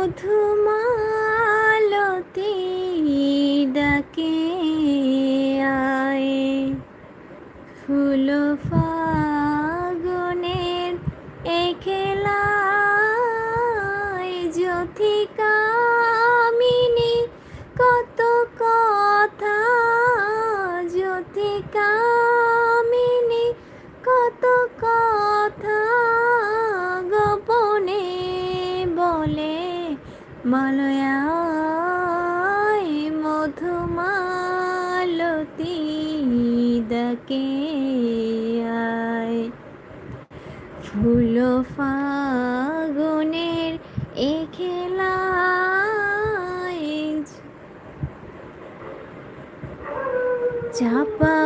মধুমালতী ডাকে আয়, ফুল ফাগুনের এ খেলায় জ্যোতিকামিনী কত কথা, জ্যোতিকামিনী কত কথা গোপনে বলে মলয়ায়, মধুমালতী ডাকে আয়, ফুল ফাগুনের এ খেলায় চাপা